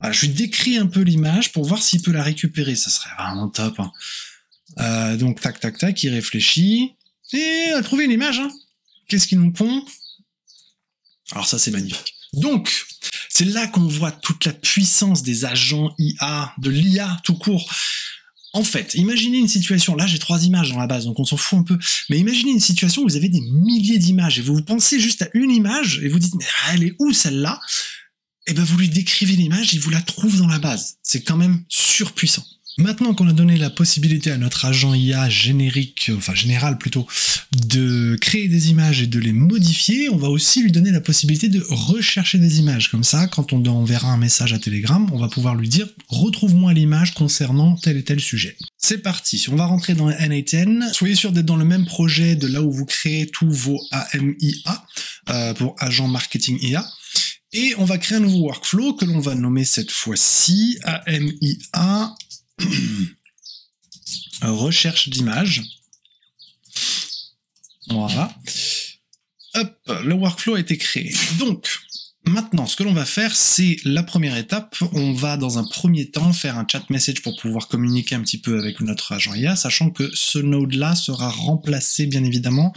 Voilà, je lui décris un peu l'image pour voir s'il peut la récupérer. Ça serait vraiment top. Hein. Donc, tac, tac, tac, il réfléchit. Et il a trouvé une image. Hein. Qu'est-ce qu'il nous pond? Alors ça, c'est magnifique. Donc, c'est là qu'on voit toute la puissance des agents IA, de l'IA tout court. En fait, imaginez une situation, là j'ai 3 images dans la base, donc on s'en fout un peu, mais imaginez une situation où vous avez des milliers d'images, et vous pensez juste à une image, et vous dites, mais elle est où celle-là? Et ben vous lui décrivez l'image, il vous la trouve dans la base. C'est quand même surpuissant. Maintenant qu'on a donné la possibilité à notre agent IA générique, enfin général plutôt, de créer des images et de les modifier, on va aussi lui donner la possibilité de rechercher des images. Comme ça, quand on enverra un message à Telegram, on va pouvoir lui dire « Retrouve-moi l'image concernant tel et tel sujet ». C'est parti, on va rentrer dans N8N. Soyez sûr d'être dans le même projet de là où vous créez tous vos AMIA, pour agent marketing IA. Et on va créer un nouveau workflow que l'on va nommer cette fois-ci AMIA recherche d'images. Voilà. Hop, le workflow a été créé. Donc, maintenant, ce que l'on va faire, c'est la première étape. On va, dans un premier temps, faire un chat message pour pouvoir communiquer un petit peu avec notre agent IA, sachant que ce node-là sera remplacé, bien évidemment,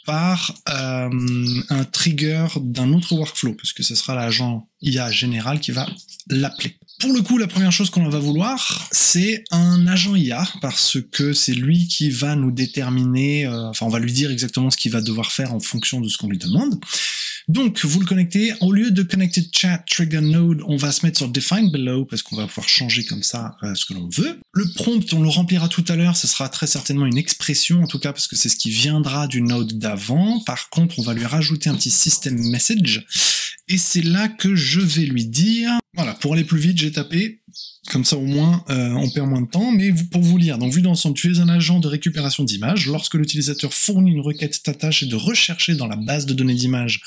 par un trigger d'un autre workflow, parce que ce sera l'agent IA général qui va l'appeler. Pour le coup, la première chose qu'on va vouloir, c'est un agent IA, parce que c'est lui qui va nous déterminer, enfin on va lui dire exactement ce qu'il va devoir faire en fonction de ce qu'on lui demande. Donc, vous le connectez, au lieu de connected chat trigger node, on va se mettre sur define below, parce qu'on va pouvoir changer comme ça ce que l'on veut. Le prompt, on le remplira tout à l'heure, ce sera très certainement une expression, en tout cas, parce que c'est ce qui viendra du node d'avant. Par contre, on va lui rajouter un petit system message, et c'est là que je vais lui dire, voilà, pour aller plus vite, j'ai tapé, comme ça au moins on perd moins de temps, mais pour vous lire, donc vu d'ensemble, tu es un agent de récupération d'images. Lorsque l'utilisateur fournit une requête, ta tâche est de rechercher dans la base de données d'images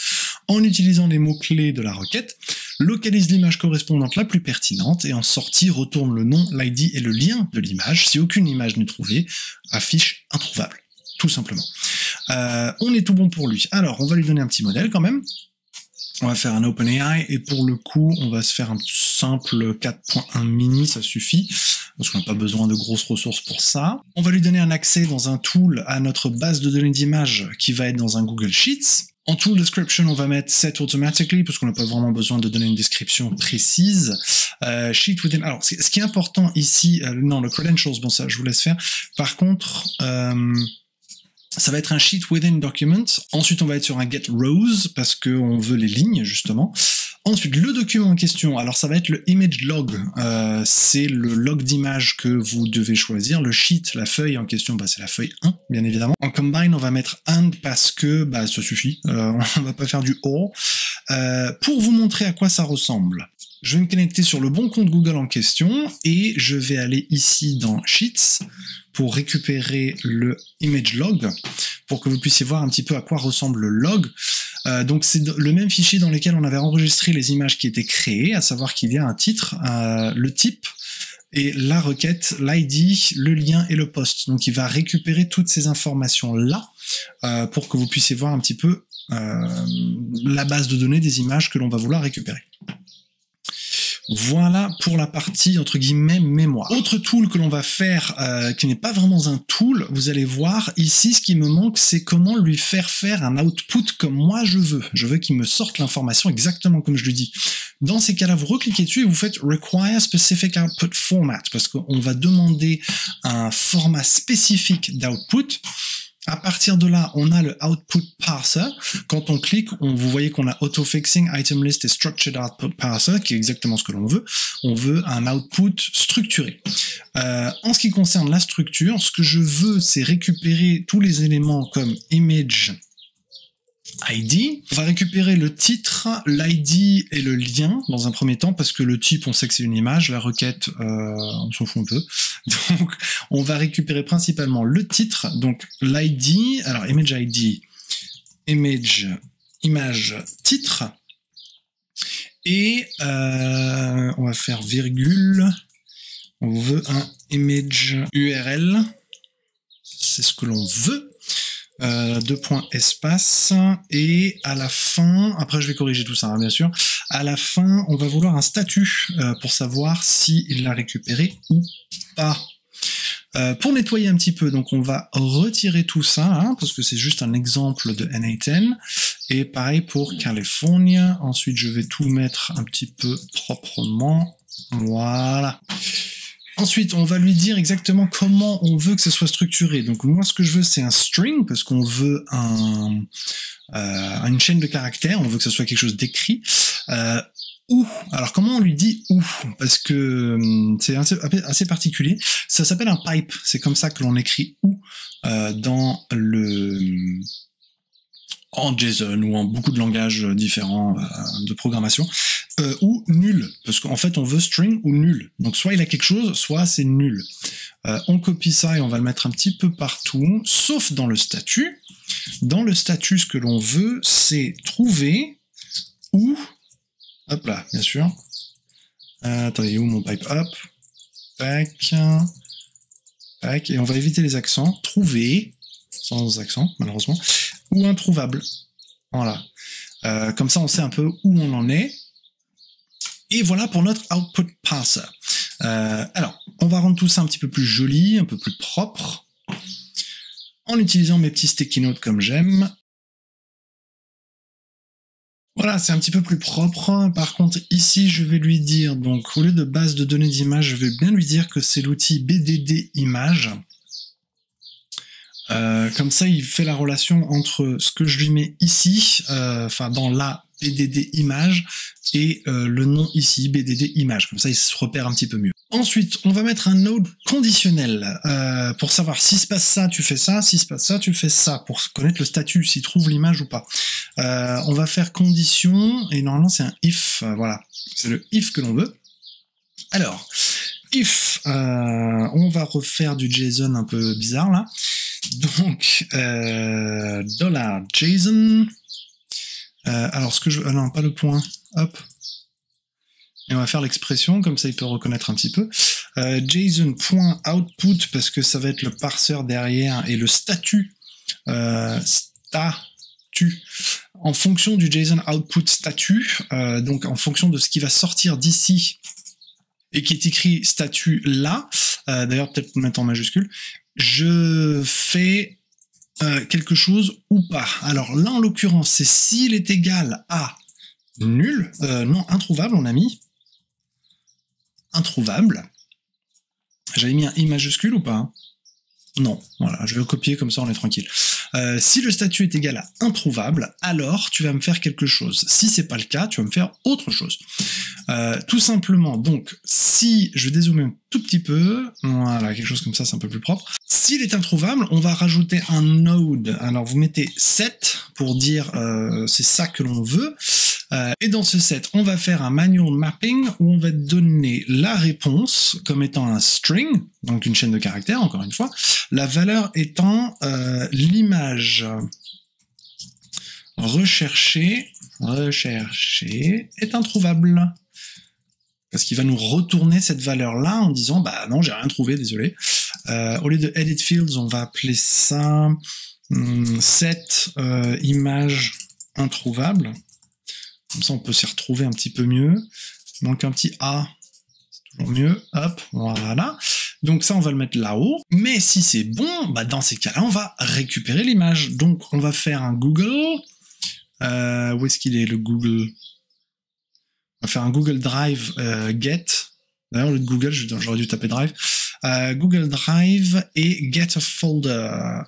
en utilisant les mots-clés de la requête, localise l'image correspondante la plus pertinente et en sortie retourne le nom, l'ID et le lien de l'image. Si aucune image n'est trouvée, affiche introuvable, tout simplement. On est tout bon pour lui. Alors, on va lui donner un petit modèle quand même. On va faire un OpenAI, et pour le coup, on va se faire un simple 4.1 mini, ça suffit, parce qu'on n'a pas besoin de grosses ressources pour ça. On va lui donner un accès dans un tool à notre base de données d'images qui va être dans un Google Sheets. En tool description, on va mettre set automatically, parce qu'on n'a pas vraiment besoin de donner une description précise. Sheet within... Alors, ce qui est important ici, non, le credentials, bon ça, je vous laisse faire. Par contre... ça va être un sheet within document. Ensuite, on va être sur un get rows parce qu'on veut les lignes, justement. Ensuite, le document en question, alors ça va être le image log. C'est le log d'image que vous devez choisir. Le sheet, la feuille en question, bah, c'est la feuille 1, bien évidemment. En combine, on va mettre and parce que bah, ça suffit. On va pas faire du or. Pour vous montrer à quoi ça ressemble, je vais me connecter sur le bon compte Google en question et je vais aller ici dans Sheets pour récupérer le image log pour que vous puissiez voir un petit peu à quoi ressemble le log. Donc c'est le même fichier dans lequel on avait enregistré les images qui étaient créées, à savoir qu'il y a un titre, le type et la requête, l'ID, le lien et le post. Donc il va récupérer toutes ces informations-là pour que vous puissiez voir un petit peu la base de données des images que l'on va vouloir récupérer. Voilà pour la partie, entre guillemets, mémoire. Autre tool que l'on va faire, qui n'est pas vraiment un tool, vous allez voir, ici, ce qui me manque, c'est comment lui faire un output comme moi je veux. Je veux qu'il me sorte l'information exactement comme je lui dis. Dans ces cas-là, vous recliquez dessus et vous faites Require Specific Output Format, parce qu'on va demander un format spécifique d'output. À partir de là, on a le output parser. Quand on clique, vous voyez qu'on a auto-fixing, item list et structured output parser, qui est exactement ce que l'on veut. On veut un output structuré. En ce qui concerne la structure, ce que je veux, c'est récupérer tous les éléments comme image ID. On va récupérer le titre, l'ID et le lien dans un premier temps, parce que le type, on sait que c'est une image, la requête, on s'en fout un peu. Donc, on va récupérer principalement le titre, donc l'ID, alors image ID, image titre, et on va faire virgule, on veut un image URL, c'est ce que l'on veut. 2 points espace, et à la fin, après je vais corriger tout ça, hein, bien sûr, À la fin, on va vouloir un statut pour savoir s'il l'a récupéré ou pas. Pour nettoyer un petit peu, donc on va retirer tout ça, hein, parce que c'est juste un exemple de NA10. Et pareil pour California. Ensuite, je vais tout mettre un petit peu proprement. Voilà. Ensuite, on va lui dire exactement comment on veut que ce soit structuré. Donc moi, ce que je veux, c'est un string, parce qu'on veut une chaîne de caractères, on veut que ce soit quelque chose d'écrit. Ou, alors comment on lui dit ou? Parce que c'est assez particulier. Ça s'appelle un pipe, c'est comme ça que l'on écrit ou en JSON ou en beaucoup de langages différents de programmation, ou nul, parce qu'en fait on veut string ou nul. Donc soit il a quelque chose, soit c'est nul. On copie ça et on va le mettre un petit peu partout, sauf dans le statut. Dans le statut, ce que l'on veut, c'est trouver ou... Hop là, bien sûr. Attendez, où mon pipe? Hop. Tac. Tac. Et on va éviter les accents. Trouver, sans accent, malheureusement. Ou introuvable. Voilà. Comme ça, on sait un peu où on en est. Et voilà pour notre output parser. Alors, on va rendre tout ça un petit peu plus joli, un peu plus propre, en utilisant mes petits sticky notes comme j'aime. Voilà, c'est un petit peu plus propre. Par contre, ici, je vais lui dire, donc, au lieu de base de données d'image, je vais bien lui dire que c'est l'outil BDD image. Comme ça, il fait la relation entre ce que je lui mets ici, enfin, dans la BDD image, et le nom ici, BDD image. Comme ça, il se repère un petit peu mieux. Ensuite, on va mettre un node conditionnel pour savoir si se passe ça, tu fais ça, si se passe ça, tu fais ça, pour connaître le statut, s'il trouve l'image ou pas. On va faire condition, et normalement c'est un if, voilà, c'est le if que l'on veut. Alors, if, on va refaire du JSON un peu bizarre là. Donc, $JSON, alors ce que je veux, non, pas le point, hop. Et on va faire l'expression, comme ça il peut reconnaître un petit peu. JSON.output, parce que ça va être le parseur derrière, et le statut, statut, en fonction du JSON output statut, donc en fonction de ce qui va sortir d'ici, et qui est écrit statut là, d'ailleurs peut-être mettre en majuscule, je fais quelque chose ou pas. Alors là en l'occurrence, c'est s'il est égal à nul, non, introuvable on a mis, introuvable. J'avais mis un i majuscule ou pas, hein? Non, voilà, je vais le copier comme ça on est tranquille. Si le statut est égal à introuvable, alors tu vas me faire quelque chose. Si c'est pas le cas, tu vas me faire autre chose. Tout simplement, donc, si je vais dézoomer un tout petit peu, voilà, quelque chose comme ça, c'est un peu plus propre. S'il est introuvable, on va rajouter un node. Alors vous mettez set pour dire c'est ça que l'on veut. Et dans ce set, on va faire un manual mapping où on va donner la réponse comme étant un string, donc une chaîne de caractères, encore une fois, la valeur étant l'image recherchée est introuvable. Parce qu'il va nous retourner cette valeur-là en disant « bah non, j'ai rien trouvé, désolé ». Au lieu de edit fields, on va appeler ça set image introuvable. Comme ça, on peut s'y retrouver un petit peu mieux. Il manque un petit A, c'est toujours mieux. Hop, voilà. Donc ça, on va le mettre là-haut. Mais si c'est bon, bah dans ces cas-là, on va récupérer l'image. Donc, on va faire un Google. Où est-ce qu'il est, le Google? On va faire un Google Drive get. D'ailleurs, le Google, j'aurais dû taper Drive. Google Drive et get a folder.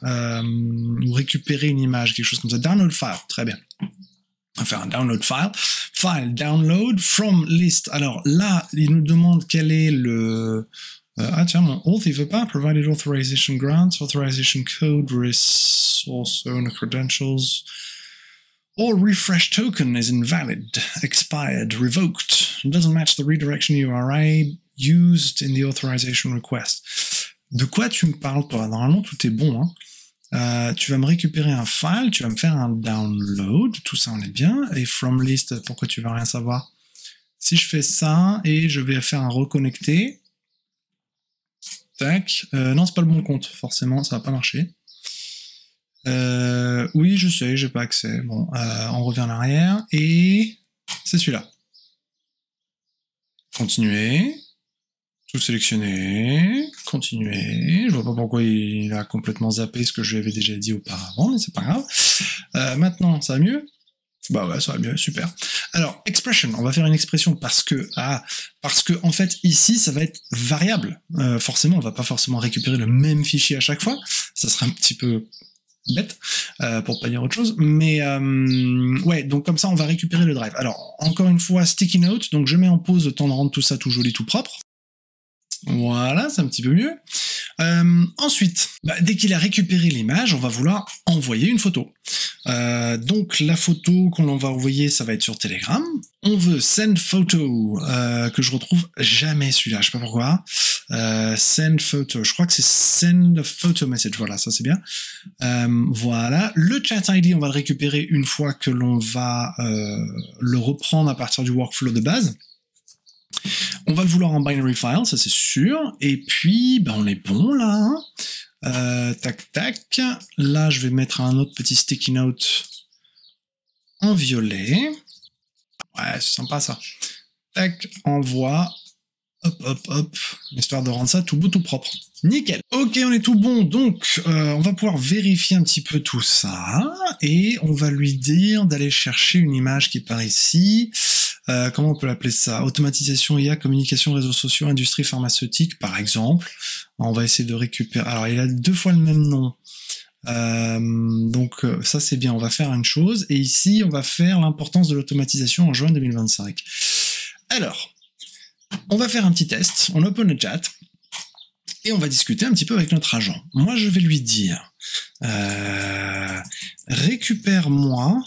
Ou récupérer une image, quelque chose comme ça. Download file, très bien. On va faire un download file download from list. Alors là, il nous demande quel est le... ah tiens, mon auth, il veut pas. Provided authorization grants, authorization code, resource owner credentials, or refresh token is invalid, expired, revoked. It doesn't match the redirection URI used in the authorization request. De quoi tu me parles, toi? Normalement, tout est bon, hein. Tu vas me récupérer un file, tu vas me faire un download, tout ça on est bien, et from list, pourquoi tu vas rien savoir? Si je fais ça, et je vais faire un reconnecter, tac, non c'est pas le bon compte, forcément ça va pas marcher. Oui je sais, j'ai pas accès, bon, on revient en arrière, et c'est celui-là. Continuer. Tout sélectionner. Continuer. Je vois pas pourquoi il a complètement zappé ce que je lui avais déjà dit auparavant, mais c'est pas grave. Maintenant, ça va mieux? Bah ouais, ça va mieux, super. Alors, expression, on va faire une expression parce que en fait, ici, ça va être variable. Forcément, on va pas forcément récupérer le même fichier à chaque fois. Ça serait un petit peu bête, pour pas dire autre chose. Mais ouais, donc comme ça, on va récupérer le drive. Alors, encore une fois, sticky note, donc je mets en pause le temps de rendre tout ça tout joli, tout propre. Voilà, c'est un petit peu mieux. Ensuite, dès qu'il a récupéré l'image, on va vouloir envoyer une photo. Donc la photo qu'on va envoyer, ça va être sur Telegram. On veut send photo, que je retrouve jamais celui-là, je sais pas pourquoi. Send photo, je crois que c'est send photo message, voilà, ça c'est bien. Voilà, le chat ID, on va le récupérer une fois que l'on va le reprendre à partir du workflow de base. On va le vouloir en binary file, ça c'est sûr. Et puis, on est bon là. Tac, tac. Là, je vais mettre un autre petit sticky note en violet. Ouais, c'est sympa ça. Tac, envoie. Hop, hop, hop. Histoire de rendre ça tout beau, tout propre. Nickel. Ok, on est tout bon. Donc, on va pouvoir vérifier un petit peu tout ça. Et on va lui dire d'aller chercher une image qui est par ici. Comment on peut l'appeler ça? Automatisation IA, communication, réseaux sociaux, industrie pharmaceutique, par exemple. On va essayer de récupérer... Alors, il a 2 fois le même nom. Donc, ça, c'est bien. On va faire une chose. Et ici, on va faire l'importance de l'automatisation en juin 2025. Alors, on va faire un petit test. On open le chat. Et on va discuter un petit peu avec notre agent. Moi, je vais lui dire... récupère-moi...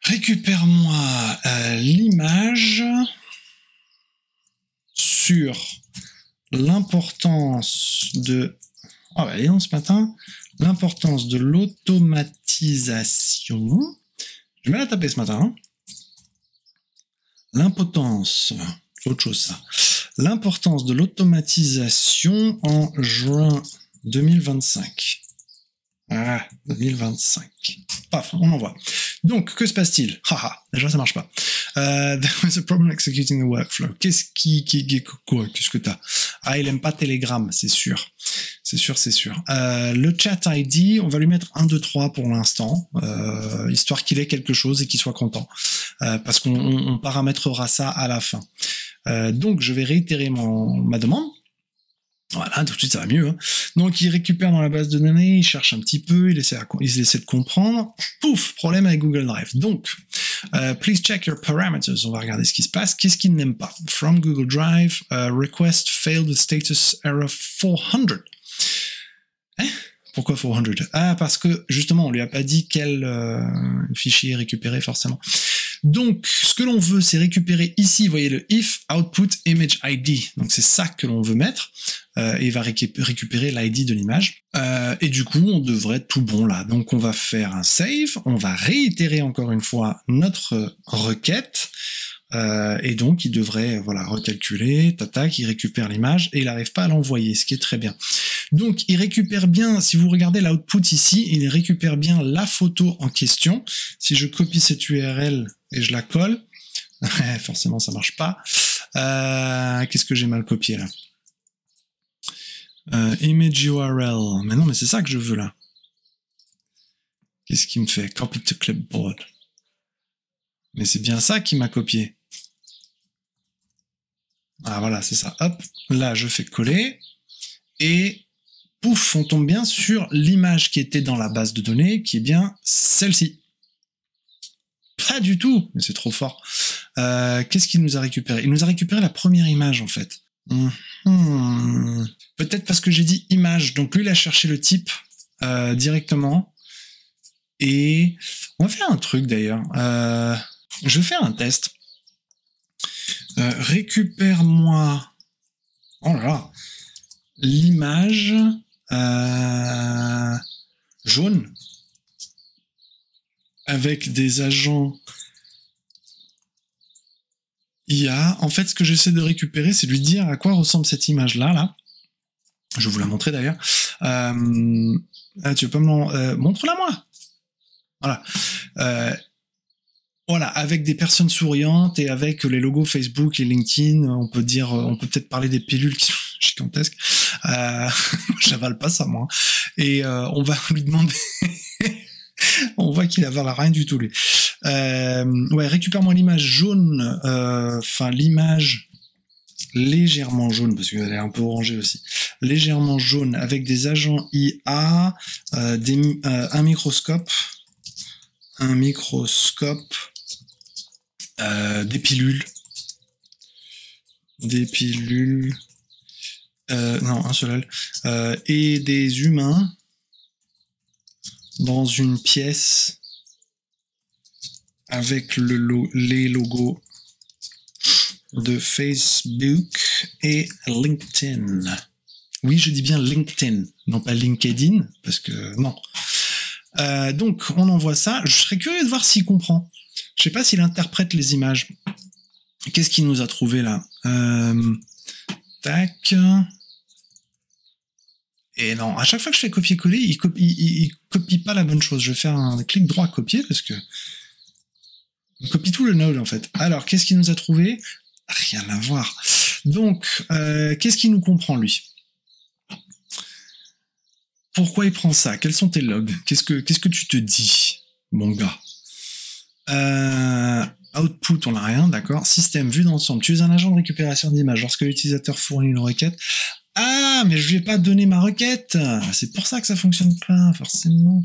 Récupère-moi l'image sur l'importance de... Oh bah dis ce matin, l'importance de l'automatisation. Je vais la taper ce matin. Hein. L'importance, c'est autre chose ça. L'importance de l'automatisation en juin 2025. Ah, 2025. Paf, on envoie. Donc, que se passe-t-il? Haha, déjà ça marche pas. There was a problem executing the workflow. Qu'est-ce que t'as? Ah, il aime pas Telegram, c'est sûr. C'est sûr. Le chat ID, on va lui mettre 1, 2, 3 pour l'instant, histoire qu'il ait quelque chose et qu'il soit content. Parce qu'on paramétrera ça à la fin. Donc, je vais réitérer ma demande. Voilà, tout de suite ça va mieux. Hein. Donc il récupère dans la base de données, il cherche un petit peu, il essaie de comprendre. Pouf, problème avec Google Drive. Donc, please check your parameters. On va regarder ce qui se passe. Qu'est-ce qu'il n'aime pas? From Google Drive, request failed with status error 400. Hein? Pourquoi 400? Ah, parce que justement, on lui a pas dit quel fichier récupérer forcément. Donc, ce que l'on veut, c'est récupérer ici, vous voyez le if output image ID. Donc, c'est ça que l'on veut mettre. Et il va récupérer l'ID de l'image. Et du coup, on devrait être tout bon là. Donc, on va faire un save. On va réitérer encore une fois notre requête. Et donc, il devrait recalculer. Tac, il récupère l'image et il n'arrive pas à l'envoyer, ce qui est très bien. Donc, il récupère bien, si vous regardez l'output ici, il récupère bien la photo en question. Si je copie cette URL et je la colle, forcément, ça marche pas. Qu'est-ce que j'ai mal copié là? Image URL. Mais non, mais c'est ça que je veux là. Qu'est-ce qu'il me fait? Copy to clipboard. Mais c'est bien ça qui m'a copié. Ah voilà, c'est ça. Hop, là je fais coller. Et pouf, on tombe bien sur l'image qui était dans la base de données, qui est bien celle-ci. Pas du tout, mais c'est trop fort. Qu'est-ce qu'il nous a récupéré? Il nous a récupéré la première image en fait. Peut-être parce que j'ai dit image, donc lui il a cherché le type directement. Et on va faire un truc d'ailleurs. Je vais faire un test. Récupère-moi. Oh là là. L'image jaune avec des agents IA. En fait, ce que j'essaie de récupérer, c'est de lui dire à quoi ressemble cette image-là. Là. Je vais vous la montrer d'ailleurs. Tu veux pas me montre-la moi. Voilà. Voilà, avec des personnes souriantes et avec les logos Facebook et LinkedIn, on peut peut-être parler des pilules qui sont gigantesques. Je n'avale pas ça, moi. Et on va lui demander... on voit qu'il avale rien du tout, lui. Ouais, récupère-moi l'image jaune, l'image légèrement jaune, parce qu'elle est un peu orangée aussi, légèrement jaune, avec des agents IA, un microscope, des pilules, non, un seul, et des humains dans une pièce avec les logos de Facebook et LinkedIn. Oui, je dis bien LinkedIn, non pas LinkedIn, parce que non. Donc, on envoie ça. Je serais curieux de voir s'il comprend. Je sais pas s'il interprète les images. Qu'est-ce qu'il nous a trouvé là? Tac. Et non, à chaque fois que je fais copier-coller, il copie pas la bonne chose. Je vais faire un clic droit copier parce que il copie tout le node en fait. Alors, qu'est-ce qu'il nous a trouvé? Rien à voir. Donc, qu'est-ce qu'il nous comprend lui? Pourquoi il prend ça? Quels sont tes logs? Qu'est-ce que tu te dis, mon gars? Output, on n'a rien, d'accord. Système, vue d'ensemble. Tu es un agent de récupération d'images lorsque l'utilisateur fournit une requête. Ah, mais je lui ai pas donné ma requête. C'est pour ça que ça fonctionne pas, forcément.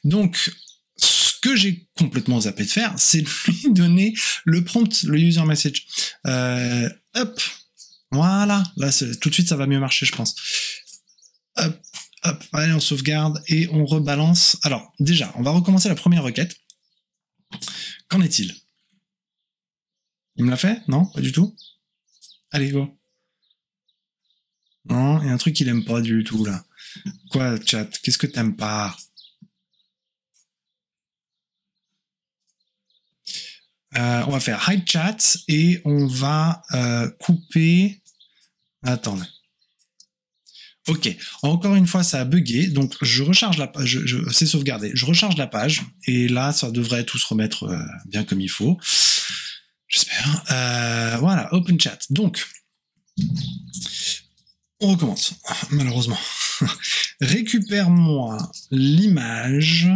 Donc, ce que j'ai complètement zappé de faire, c'est de lui donner le prompt, le user message. Hop. Voilà. Là, tout de suite, ça va mieux marcher, je pense. Hop. Hop. Allez, on sauvegarde et on rebalance. Alors, déjà, on va recommencer la première requête. Qu'en est-il? Il me l'a fait? Non? Pas du tout? Allez, go. Non, il y a un truc qu'il aime pas du tout, là. Quoi, chat? Qu'est-ce que t'aimes pas? On va faire hide chat et on va couper... Attendez. Ok, encore une fois, ça a bugué, donc je recharge la page, c'est sauvegardé, je recharge la page, et là, ça devrait tout se remettre bien comme il faut. J'espère. Voilà, open chat. Donc, on recommence, malheureusement. Récupère-moi l'image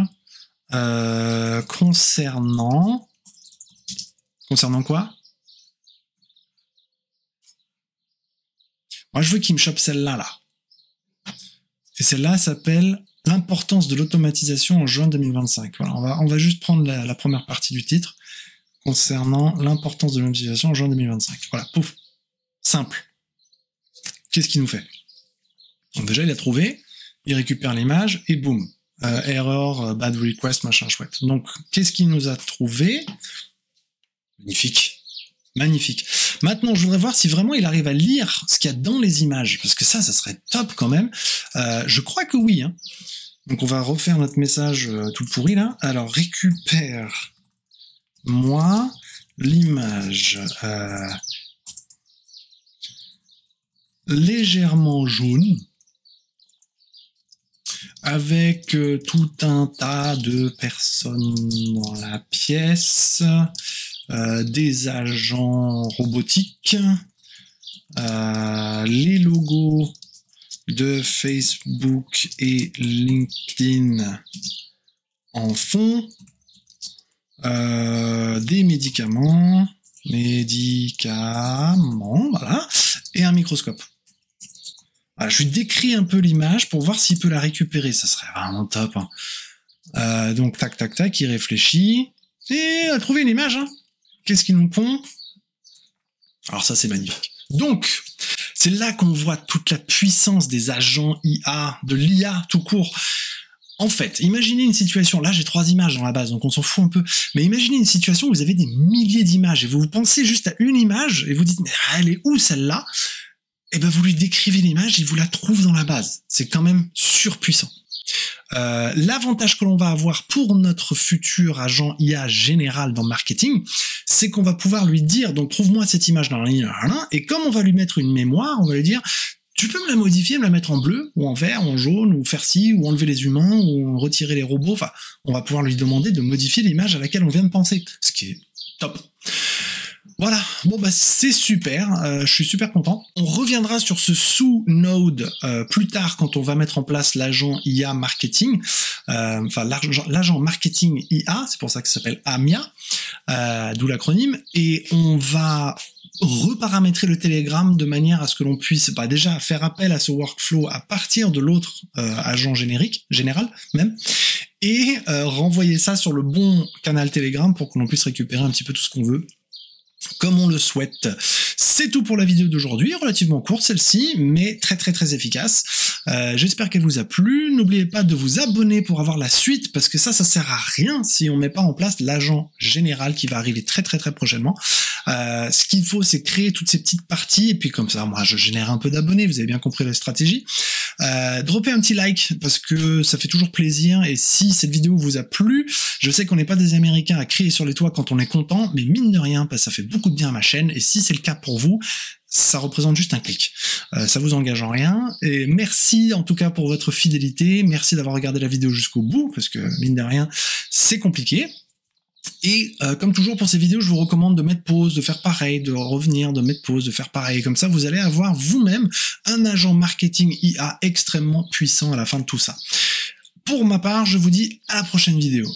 concernant quoi? Moi, je veux qu'il me chope celle-là, là. Et celle-là s'appelle l'importance de l'automatisation en juin 2025. Voilà, on va juste prendre la première partie du titre concernant l'importance de l'automatisation en juin 2025. Voilà, pouf. Simple. Qu'est-ce qu'il nous fait? Donc déjà, il a trouvé, il récupère l'image et boum. Error, bad request, machin chouette. Donc, qu'est-ce qu'il nous a trouvé? Magnifique. Magnifique. Maintenant, je voudrais voir si vraiment il arrive à lire ce qu'il y a dans les images, parce que ça serait top quand même. Je crois que oui. Hein. Donc, on va refaire notre message tout pourri là. Alors, récupère-moi l'image légèrement jaune avec tout un tas de personnes dans la pièce. Des agents robotiques, les logos de Facebook et LinkedIn en fond, des médicaments, voilà, et un microscope. Voilà, je lui décris un peu l'image pour voir s'il peut la récupérer, ça serait vraiment top. Hein. Donc tac tac tac, il réfléchit, et il a trouvé une image, hein. Qu'est-ce qu'ils nous pond? Alors ça, c'est magnifique. Donc, c'est là qu'on voit toute la puissance des agents IA, de l'IA tout court. En fait, imaginez une situation, là j'ai 3 images dans la base, donc on s'en fout un peu, mais imaginez une situation où vous avez des milliers d'images, et vous pensez juste à une image, et vous dites, mais elle est où celle-là? Et ben vous lui décrivez l'image, et vous la trouvez dans la base. C'est quand même surpuissant. L'avantage que l'on va avoir pour notre futur agent IA général dans le marketing, c'est qu'on va pouvoir lui dire, donc trouve-moi cette image dans la ligne 1, et comme on va lui mettre une mémoire, on va lui dire, Tu peux me la modifier, me la mettre en bleu, ou en vert, ou en jaune, ou faire ci, ou enlever les humains, ou retirer les robots. Enfin, on va pouvoir lui demander de modifier l'image à laquelle on vient de penser, ce qui est top. Voilà, bon bah c'est super, je suis super content. On reviendra sur ce sous-node plus tard quand on va mettre en place l'agent IA marketing, enfin l'agent marketing IA, c'est pour ça que ça s'appelle AMIA, d'où l'acronyme, et on va reparamétrer le Telegram de manière à ce que l'on puisse déjà faire appel à ce workflow à partir de l'autre agent général même, et renvoyer ça sur le bon canal Telegram pour que l'on puisse récupérer un petit peu tout ce qu'on veut, comme on le souhaite. C'est tout pour la vidéo d'aujourd'hui, relativement courte celle-ci, mais très très très efficace. J'espère qu'elle vous a plu. N'oubliez pas de vous abonner pour avoir la suite, parce que ça sert à rien si on met pas en place l'agent général qui va arriver très très très prochainement. Ce qu'il faut, c'est créer toutes ces petites parties, et puis comme ça, moi je génère un peu d'abonnés, vous avez bien compris la stratégie. Droppez un petit like, parce que ça fait toujours plaisir, et si cette vidéo vous a plu, je sais qu'on n'est pas des Américains à crier sur les toits quand on est content, mais mine de rien, ça fait beaucoup de bien à ma chaîne, et si c'est le cas pour vous, ça représente juste un clic. Ça vous engage en rien, et merci en tout cas pour votre fidélité, merci d'avoir regardé la vidéo jusqu'au bout, parce que mine de rien, c'est compliqué. Et comme toujours pour ces vidéos, je vous recommande de mettre pause, de faire pareil, de revenir, de mettre pause, de faire pareil. Comme ça, vous allez avoir vous-même un agent marketing IA extrêmement puissant à la fin de tout ça. Pour ma part, je vous dis à la prochaine vidéo.